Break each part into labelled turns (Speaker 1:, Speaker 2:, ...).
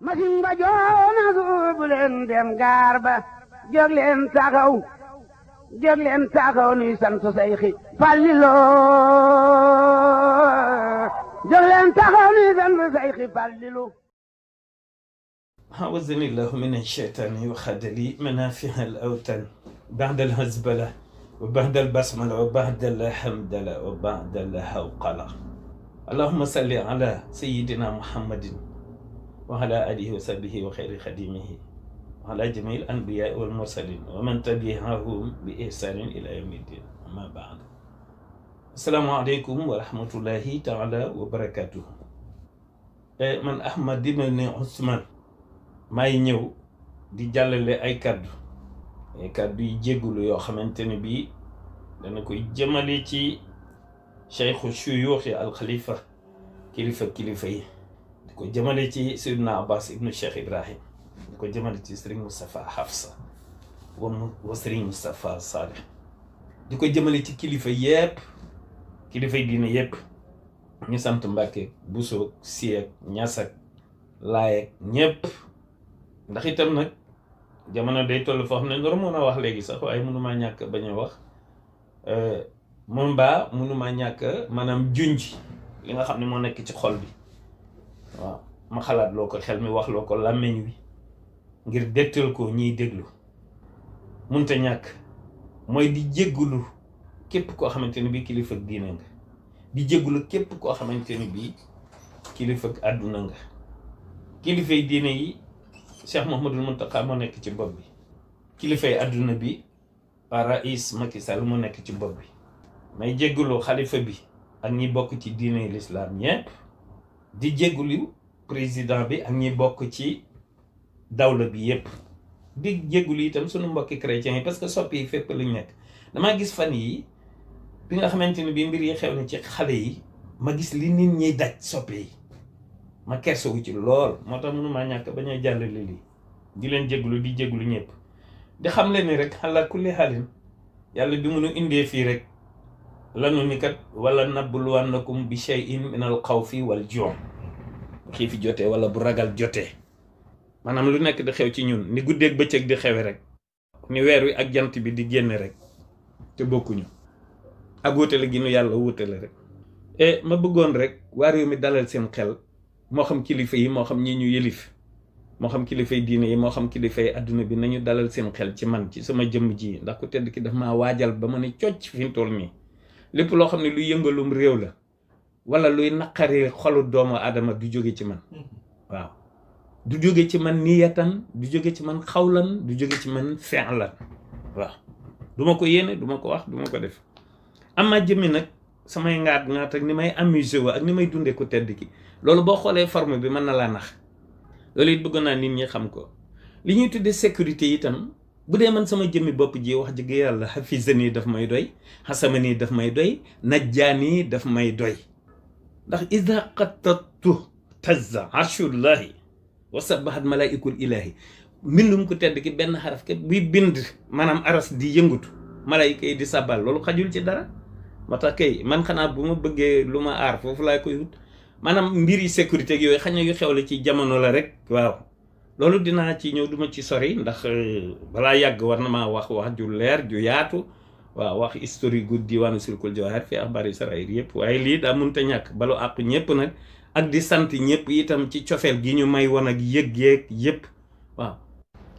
Speaker 1: masin ba joona suubu leen dem gaar ba jóg leen taxaw nuy sant Seyxi Fàllilu jóg leen taxaw nuy sant Seyxi Fàllilu
Speaker 2: أعوذني الله من الشيطان وخذ لي منافع الأوتان بعد الهزبلة وبعد البسملة وبعد الحمدلة وبعد الهوقلة اللهم صل على سيدنا محمد وعلى آله وصحبه وخير خديمه وعلى جميع الأنبياء والمرسلين ومن تبعهم بإحسان إلى يوم الدين أما بعد السلام عليكم ورحمة الله تعالى وبركاته. من أحمد بن عثمان may ñëw di jàllale ay kàddu yi jéggulu yoo xamante ne bii dana koy jëmale ci cheikhu shuyuuxi alxalifa kilifa yi di ko jëmale ci Seydina Abbas ibnu Cheikh Ibrahim di ko jëmale ci Serigne Moustapha Hafsa wa Serigne Moustapha Saleh di ko jëmale ci kilifa yépp kilifa yi diine yépp ñu sant Mbàkke Buso Siyek Ñasak Laayek ñépp ndax itam nag jamono day toll foo xam ne ndoro mën a wax léegi sax waaye mënumaa ñàkk bañ a wax moom baa mënumaa ñàkk maanaam junj li nga xam ne moo nekk ci xol bi waaw ma xalaat loo ko xel mi wax loo ko làmmiñ wi ngir dettal ko ñiy déglu munta ñàkk mooy di jéggulu képp koo xamante ni bii kilifa diine nga di jéggulu képp koo xamante ni bii kilifa àdduna nga kilifay diine yi Cheikh Mouhamadul Mountakha moo nekk ci bopp bi kilifay àdduna bi Rais Macky Sall moo nekk ci bopp bi may jéggulu xalifa bi ak ñi bokk ci diine l'islam ñépp di jéggulu président bi ak ñi bokk ci dawla bi yépp di jéggulu itam sunu mbokki chrétiens yi parce que soppi yi fépp lañ nekk damaa gis fan yi bi nga xamante ni bi mbir yi xew na ci xale yi ma gis li nit ñiy daj soppi yi ma kersawu ci lool moo tax mënumaa ñàkk bañ a jàllale lii di leen jégglu di jégglu ñëpp di xam leen ni rek ala kulli xaalin yàlla bi mënu indee fii rek lanu ni kat wala nabluwannakum bi shay'in min al xawfi wal ju' xiifi jotee wala bu ragal jotee maanaam lu nekk di xew ci ñun ni guddeeg bëccëg di xewe rek ni weer wi ak jant bi di génne rek te bokkuñu ak wutale gi nu yàlla wutale rek ma bëggoon rek waa réew mi dalal seen xel moo xam kilifa yi moo xam ñi ñu yëlif moo xam kilifay diine yi moo xam kilifay adduna bi nañu dalal seen xel ci man ci sama jëmm ji ndax ku tedd ki daf maa waajal ba ma ne cocc fi mu toll nii lépp loo xam ne luy yëngalum réew la wala luy naqari xolu doomu aadama du jóge ci man waaw du jóge ci man niyatan du jóge ci man xawlan du jóge ci man fi'lan waaw du ma ko yéene du ma ko wax du ma ko def ama jëmmi nag samay ngaat ak ni may amusé wa ak ni may dundee ku tedd ki loolu boo xoolee forme bi mën na laa nax loolu it bëgg naa nit ñi xam ko li ñuy tuddee sécurité itam bu dee man sama jëmmi bopp ji wax dëgg yàlla xafisani daf may doy xasamani daf may doy najjaani daf may doy ndax ida qattatu tazza arshullahi wa sabahat malaikul ilahi mbindum ku tedd ki benn xaraf ke buy bind maanaam aras di yëngutu malaayika yi di sabal loolu xajul ci dara moo tax kay man xanaa bu ma bëggee lu ma aar foofu laa koy wut maanaam mbiri sécurité ak yooyu xañ na yu xew la ci jamono la rek waaw loolu dinaa ci ñëw duma ci sori ndax balaa yàgg war na maa wax ju leer ju yaatu waaw wax historique gu diwaanu Silkul Jawahir fi axbaar Israël yëpp waaye lii daa mënta ñàkk balu àq ñëpp nag ak di sant ñëpp itam ci cofeel gi ñu may woon ak yëg-yëg yëpp waaw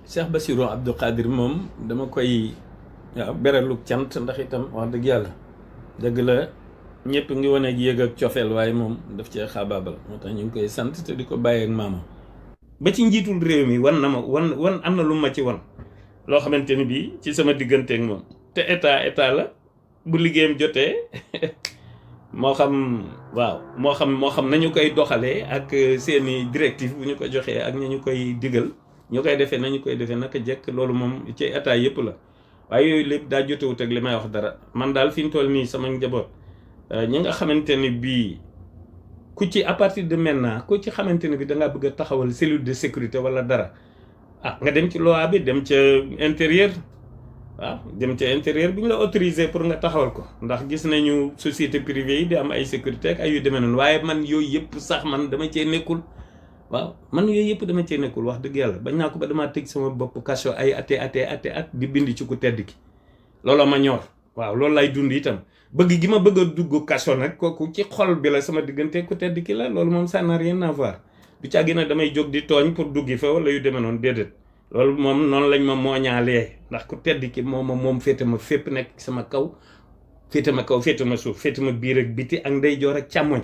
Speaker 2: Cheikh Bassirou Abdou Khadir moom dama koy waaw beralug cant ndax itam wax dëgg yàlla dëgg la ñëpp ngi wane ak yëg ak cofeel waaye moom daf cee xaabaabal moo tax ñu ngi koy sant te di ko bàyyi ak maamam ba ci njiitul réew mi wan na ma wan am na lu ma ci wan loo xamante ni bii ci sama diggante ak moom te état la bu liggéeyam jotee moo xam nañu koy doxalee ak seeni directive bu ñu ko joxee ak ñu koy digal ñu koy defee nañu koy defee naka jekk loolu moom ci état yëpp la waaye yooyu lépp daa jotewut ak li may wax dara man daal fi ñu toll nii sama njaboot ñi nga xamante ni bii ku ci à partir de maintenant ku ci xamante ne bi dangaa bëgg a taxawal cellule de sécurité wala dara nga dem ci loi bi dem ca intérieur waaw dem ca intérieur bi ñu la autorisé pour nga taxawal ko ndax gis nañu société privée yi di am ay sécurité ak ay yu demee noonu waaye man yooyu yëpp sax man dama cee nekkul waaw man yooyu yëpp dama cee nekkul wax dëgg yàlla bañ naa ko ba damaa tëj sama bopp kaso ay at di bind ci ku tedd ki looloo ma ñor waaw loolu lay dund itam bëgg gi ma bëgg a dugg kaso nag kooku ci xol bi la sama diggante ku tedd ki la loolu moom ça n'a rien à voir du caagi nag damay jóg di tooñ pour duggi fa wala yu demee noonu déedéet loolu moom noonu lañ ma mooñaalee ndax ku tedd ki moom féete ma fépp nekk sama kaw féete ma suuf féete ma biir ak biti ak ndeyjoor ak càmmoñ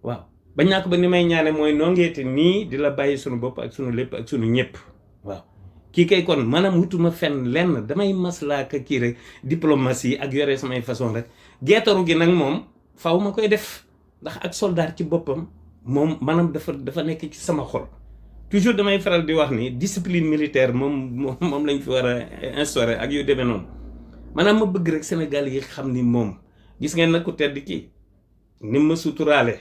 Speaker 2: waaw bañ naa ko ba ni may ñaane mooy nongeete nii di la bàyyi sunu bopp ak sunu lépp ak sunu ñëpp waaw kii kay kon maanaam wutuma fenn lenn damay maslaaka kii rek diplomatie ak yore samay façon rek geetaru gi nag moom faw ma koy def ndax ak soldat ci boppam moom maanaam dafa nekk ci sama xol toujours damay faral di wax ni discipline militaire moom lañ fi war a instaurer ak yu demee noonu maanaam ma bëgg rek Sénégal yi xam ni moom gis ngeen nag ku tedd kii ni ma suturaale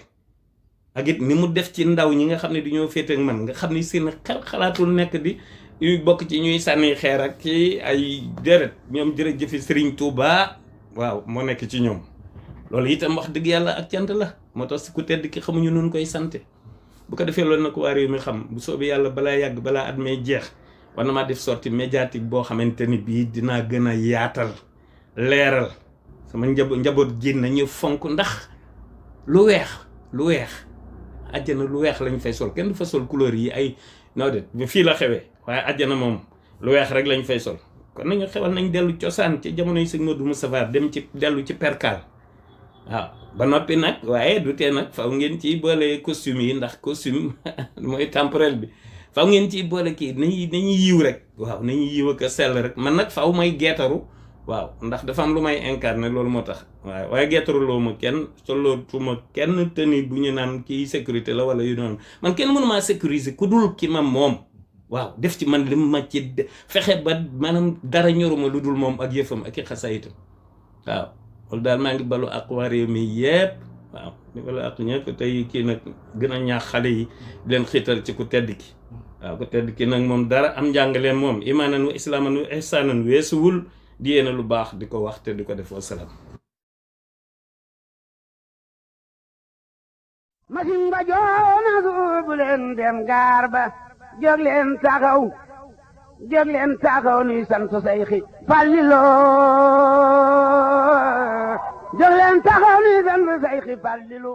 Speaker 2: ak it ni mu def ci ndaw ñi nga xam ne dañoo féete ak man nga xam ni seen xalaatul nekk di bokk ci ñuy sànni xeer ak ci ay déret ñoom jërëjëfi Serigne Touba waaw moo nekk ci ñoom loolu itam wax dëgg yàlla ak cant la moo tax ku tedd ki xamuñu nun koy sante bu ko defee loolu na ko waa réew mi xam bu soobee yàlla balaa yàgg balaa at may jeex war na maa def sortie médiatique boo xamante ni bii dinaa gën a yaatal leeral sama njaboot ji nañu fonk ndax lu weex àjjana lu weex lañ fay sol kenn du fa sol couleur yi ay noo de fii la xewee waaye àjjana moom lu weex rek lañ fay sol kon nañu xewal nañ dellu cosaan ci jamono yi sëñ Modou Moustapha dem ci dellu ci perkaal waaw ba noppi nag waaye du tee nag faw ngeen ciy boole costume yi ndax costume mooy temporel bi faw ngeen ciy boole kii nañu yiw rek waaw nañu yiw ak a sell rek man nag faw may geetaru waaw ndax dafa am lu may incarné loolu moo tax waaw waaye geetaruloo ma kenn solootuma kenn tenue bu ñu naan kii sécurité la wala yu noonu man kenn mënumaa sécuriser ku dul ki ma moom waaw def ci man li ma ci fexe ba maanaam dara ñoruma lu dul moom ak yëfam ak i xasaayitam waaw loolu daal maa ngi balu ak waa réew mi yëpp waaw di balu ak ñëpp tey kii nag gën a ñaax xale yi di leen xiital ci ku tedd ki waaw ku tedd ki nag moom dara am njàngaleen moom imaanan wa islaaman wa ihsaanan weesuwul di yéene lu baax di ko wax te di ko def wasalaam.
Speaker 1: masin ba joona suubu leen dem gaar ba jóg leen taxaw nuy sant Seyxi Fallilo jóg leen taxaw nuy sant Seyxi Fallilu